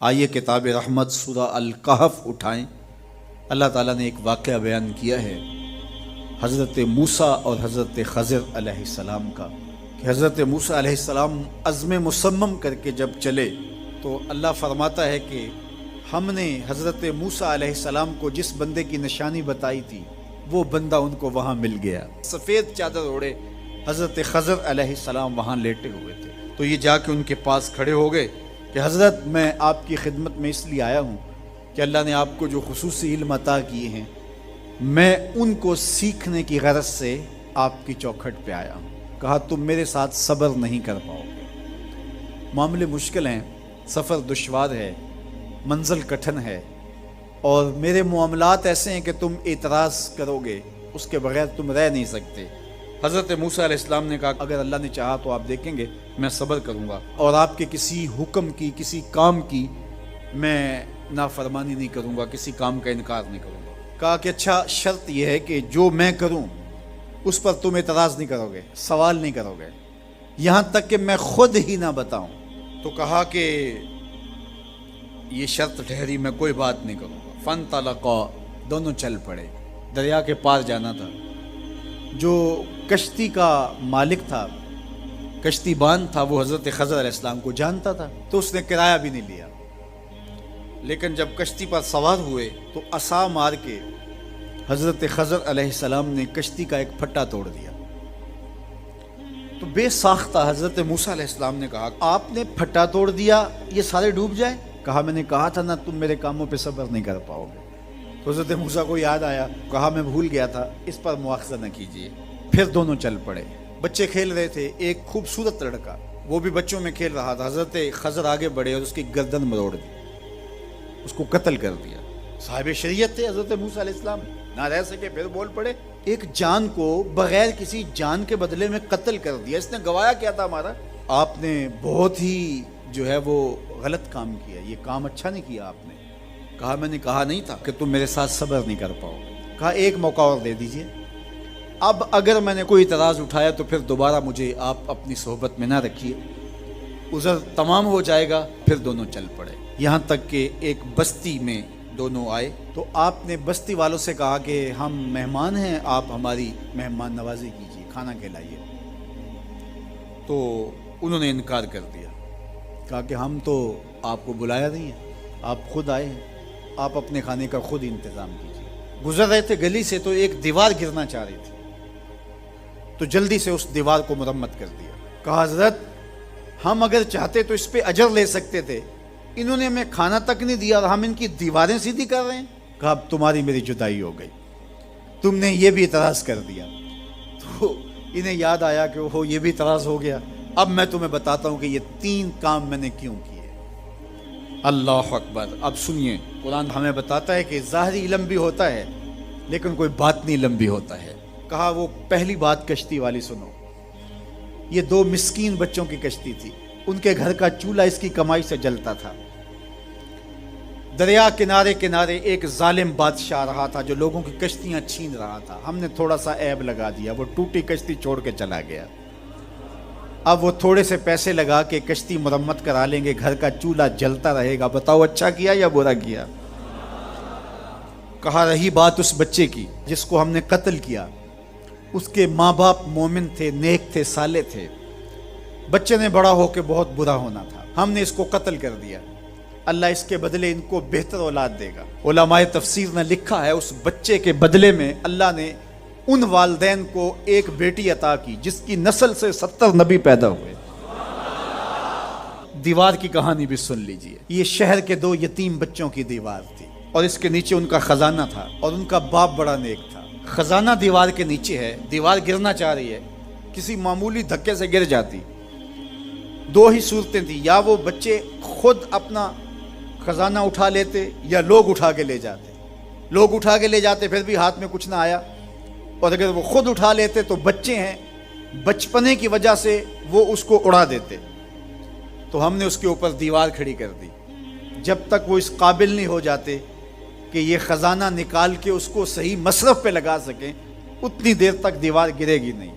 آئیے کتاب رحمت سورہ الکہف اٹھائیں۔ اللہ تعالیٰ نے ایک واقعہ بیان کیا ہے حضرت موسیٰ اور حضرت خضر علیہ السلام کا، کہ حضرت موسیٰ علیہ السلام عزم مصمم کر کے جب چلے تو اللہ فرماتا ہے کہ ہم نے حضرت موسیٰ علیہ السلام کو جس بندے کی نشانی بتائی تھی وہ بندہ ان کو وہاں مل گیا۔ سفید چادر اوڑے حضرت خضر علیہ السلام وہاں لیٹے ہوئے تھے، تو یہ جا کے ان کے پاس کھڑے ہو گئے کہ حضرت میں آپ کی خدمت میں اس لیے آیا ہوں کہ اللہ نے آپ کو جو خصوصی علم عطا کیے ہیں میں ان کو سیکھنے کی غرض سے آپ کی چوکھٹ پہ آیا ہوں۔ کہا تم میرے ساتھ صبر نہیں کر پاؤ گے، معاملے مشکل ہیں، سفر دشوار ہے، منزل کٹھن ہے، اور میرے معاملات ایسے ہیں کہ تم اعتراض کرو گے اس کے بغیر تم رہ نہیں سکتے۔ حضرت موسیٰ علیہ السلام نے کہا اگر اللہ نے چاہا تو آپ دیکھیں گے میں صبر کروں گا اور آپ کے کسی حکم کی کسی کام کی میں نافرمانی نہیں کروں گا، کسی کام کا انکار نہیں کروں گا۔ کہا کہ اچھا شرط یہ ہے کہ جو میں کروں اس پر تم اعتراض نہیں کرو گے، سوال نہیں کرو گے، یہاں تک کہ میں خود ہی نہ بتاؤں۔ تو کہا کہ یہ شرط ٹھہری، میں کوئی بات نہیں کروں گا۔ فانطلقا، دونوں چل پڑے، دریا کے پار جانا تھا۔ جو کشتی کا مالک تھا، کشتی بان تھا، وہ حضرت خضر علیہ السلام کو جانتا تھا تو اس نے کرایہ بھی نہیں لیا، لیکن جب کشتی پر سوار ہوئے تو عصا مار کے حضرت خضر علیہ السلام نے کشتی کا ایک پھٹا توڑ دیا۔ تو بے ساختہ حضرت موسیٰ علیہ السلام نے کہا آپ نے پھٹا توڑ دیا، یہ سارے ڈوب جائیں؟ کہا میں نے کہا تھا نا تم میرے کاموں پہ صبر نہیں کر پاؤ گے۔ تو حضرت موسیٰ کو یاد آیا، کہا میں بھول گیا تھا، اس پر مواخذہ نہ کیجیے۔ پھر دونوں چل پڑے، بچے کھیل رہے تھے، ایک خوبصورت لڑکا وہ بھی بچوں میں کھیل رہا تھا۔ حضرت خضر آگے بڑھے اور اس کی گردن مروڑ دی، اس کو قتل کر دیا۔ صاحب شریعت تھے حضرت موسیٰ علیہ السلام، نہ رہ سکے، پھر بول پڑے ایک جان کو بغیر کسی جان کے بدلے میں قتل کر دیا، اس نے گوایا کیا تھا ہمارا؟ آپ نے بہت ہی جو ہے وہ غلط کام کیا، یہ کام اچھا نہیں کیا آپ نے۔ کہا میں نے کہا نہیں تھا کہ تم میرے ساتھ صبر نہیں کر پاؤ۔ کہا ایک موقع اور دے دیجئے، اب اگر میں نے کوئی اعتراض اٹھایا تو پھر دوبارہ مجھے آپ اپنی صحبت میں نہ رکھیے، عذر تمام ہو جائے گا۔ پھر دونوں چل پڑے، یہاں تک کہ ایک بستی میں دونوں آئے تو آپ نے بستی والوں سے کہا کہ ہم مہمان ہیں، آپ ہماری مہمان نوازی کیجیے، کھانا کھلائیے۔ تو انہوں نے انکار کر دیا، کہا کہ ہم تو آپ کو بلایا نہیں ہے، آپ خود آئے ہیں، آپ اپنے کھانے کا خود انتظام کیجیے۔ گزر رہے تھے گلی سے تو ایک دیوار گرنا چاہ رہی تھی، تو جلدی سے اس دیوار کو مرمت کر دیا۔ کہا حضرت ہم اگر چاہتے تو اس پہ اجر لے سکتے تھے، انہوں نے ہمیں کھانا تک نہیں دیا اور ہم ان کی دیواریں سیدھی کر رہے ہیں۔ کہا اب تمہاری میری جدائی ہو گئی، تم نے یہ بھی اعتراض کر دیا۔ تو انہیں یاد آیا کہ وہ یہ بھی اعتراض ہو گیا، اب میں تمہیں بتاتا ہوں کہ یہ 3 کام میں نے کیوں کیے۔ اللہ اکبر۔ اب سنیے، قرآن ہمیں بتاتا ہے کہ ظاہری علم بھی ہوتا ہے لیکن کوئی باطنی علم بھی ہوتا ہے۔ کہا وہ پہلی بات کشتی والی سنو، یہ 2 مسکین بچوں کی کشتی تھی، ان کے گھر کا چولہا اس کی کمائی سے جلتا تھا۔ دریا کنارے کنارے ایک ظالم بادشاہ رہا تھا جو لوگوں کی کشتیاں چھین رہا تھا، ہم نے تھوڑا سا عیب لگا دیا، وہ ٹوٹی کشتی چھوڑ کے چلا گیا۔ اب وہ تھوڑے سے پیسے لگا کے کشتی مرمت کرا لیں گے، گھر کا چولہا جلتا رہے گا، بتاؤ اچھا کیا یا برا کیا؟ کہا رہی بات اس بچے کی جس کو ہم نے قتل کیا، اس کے ماں باپ مومن تھے، نیک تھے، صالح تھے، بچے نے بڑا ہو کے بہت برا ہونا تھا، ہم نے اس کو قتل کر دیا، اللہ اس کے بدلے ان کو بہتر اولاد دے گا۔ علماء تفسیر نے لکھا ہے اس بچے کے بدلے میں اللہ نے ان والدین کو ایک بیٹی عطا کی جس کی نسل سے 70 نبی پیدا ہوئے۔ دیوار کی کہانی بھی سن لیجئے، یہ شہر کے 2 یتیم بچوں کی دیوار تھی اور اس کے نیچے ان کا خزانہ تھا اور ان کا باپ بڑا نیک تھا۔ خزانہ دیوار کے نیچے ہے، دیوار گرنا چاہ رہی ہے، کسی معمولی دھکے سے گر جاتی۔ 2 ہی صورتیں تھیں، یا وہ بچے خود اپنا خزانہ اٹھا لیتے یا لوگ اٹھا کے لے جاتے۔ لوگ اٹھا کے لے جاتے پھر بھی ہاتھ میں کچھ نہ آیا، اور اگر وہ خود اٹھا لیتے تو بچے ہیں، بچپنے کی وجہ سے وہ اس کو اڑا دیتے۔ تو ہم نے اس کے اوپر دیوار کھڑی کر دی، جب تک وہ اس قابل نہیں ہو جاتے کہ یہ خزانہ نکال کے اس کو صحیح مصرف پہ لگا سکیں، اتنی دیر تک دیوار گرے گی نہیں۔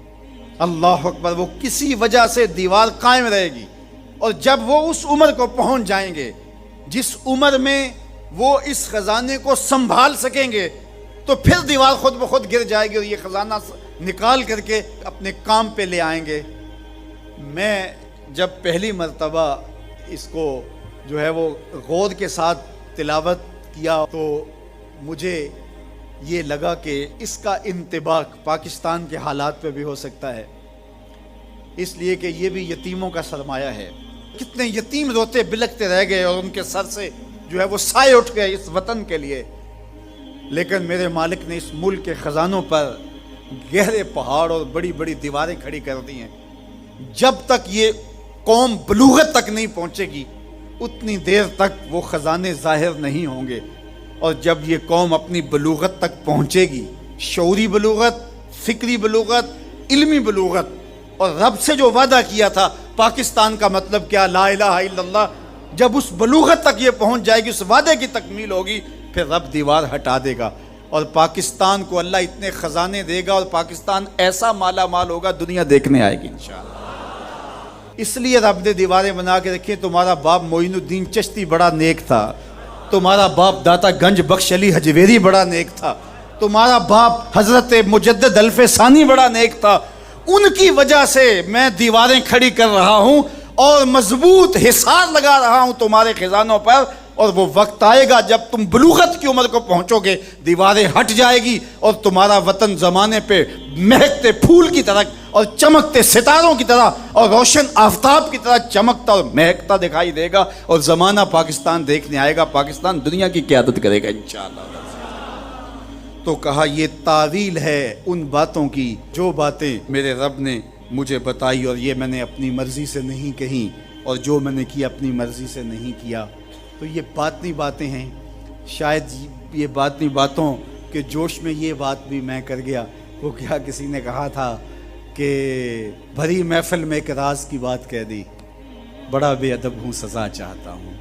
اللہ اکبر۔ وہ کسی وجہ سے دیوار قائم رہے گی، اور جب وہ اس عمر کو پہنچ جائیں گے جس عمر میں وہ اس خزانے کو سنبھال سکیں گے تو پھر دیوار خود بخود گر جائے گی اور یہ خزانہ نکال کر کے اپنے کام پہ لے آئیں گے۔ میں جب پہلی مرتبہ اس کو جو ہے وہ غور کے ساتھ تلاوت کیا تو مجھے یہ لگا کہ اس کا انطباق پاکستان کے حالات پہ بھی ہو سکتا ہے، اس لیے کہ یہ بھی یتیموں کا سرمایہ ہے۔ کتنے یتیم روتے بلکتے رہ گئے اور ان کے سر سے جو ہے وہ سائے اٹھ گئے اس وطن کے لیے، لیکن میرے مالک نے اس ملک کے خزانوں پر گہرے پہاڑ اور بڑی بڑی دیواریں کھڑی کر دی ہیں۔ جب تک یہ قوم بلوغت تک نہیں پہنچے گی اتنی دیر تک وہ خزانے ظاہر نہیں ہوں گے، اور جب یہ قوم اپنی بلوغت تک پہنچے گی، شعوری بلوغت، فکری بلوغت، علمی بلوغت، اور رب سے جو وعدہ کیا تھا پاکستان کا مطلب کیا، لا الہ الا اللہ، جب اس بلوغت تک یہ پہنچ جائے گی، اس وعدے کی تکمیل ہوگی، پھر رب دیوار ہٹا دے گا اور پاکستان کو اللہ اتنے خزانے دے گا اور پاکستان ایسا مالا مال ہوگا دنیا دیکھنے آئے گی انشاءاللہ۔ اس لیے رب نے دیواریں بنا کے رکھی۔ تمہارا باپ معین الدین چشتی بڑا نیک تھا، تمہارا باپ داتا گنج بخش علی حجویری بڑا نیک تھا، تمہارا باپ حضرت مجدد الف ثانی بڑا نیک تھا، ان کی وجہ سے میں دیواریں کھڑی کر رہا ہوں اور مضبوط حصار لگا رہا ہوں تمہارے خزانوں پر، اور وہ وقت آئے گا جب تم بلوغت کی عمر کو پہنچو گے، دیواریں ہٹ جائے گی اور تمہارا وطن زمانے پہ مہکتے پھول کی طرح اور چمکتے ستاروں کی طرح اور روشن آفتاب کی طرح چمکتا اور مہکتا دکھائی دے گا، اور زمانہ پاکستان دیکھنے آئے گا، پاکستان دنیا کی قیادت کرے گا انشاءاللہ۔ تو کہا یہ تعویل ہے ان باتوں کی جو باتیں میرے رب نے مجھے بتائی، اور یہ میں نے اپنی مرضی سے نہیں کہیں، اور جو میں نے کیا اپنی مرضی سے نہیں کیا۔ تو یہ باطنی باتیں ہیں، شاید یہ باطنی باتوں کے جوش میں یہ بات بھی میں کر گیا۔ وہ کیا کسی نے کہا تھا کہ بھری محفل میں ایک راز کی بات کہہ دی، بڑا بے ادب ہوں سزا چاہتا ہوں۔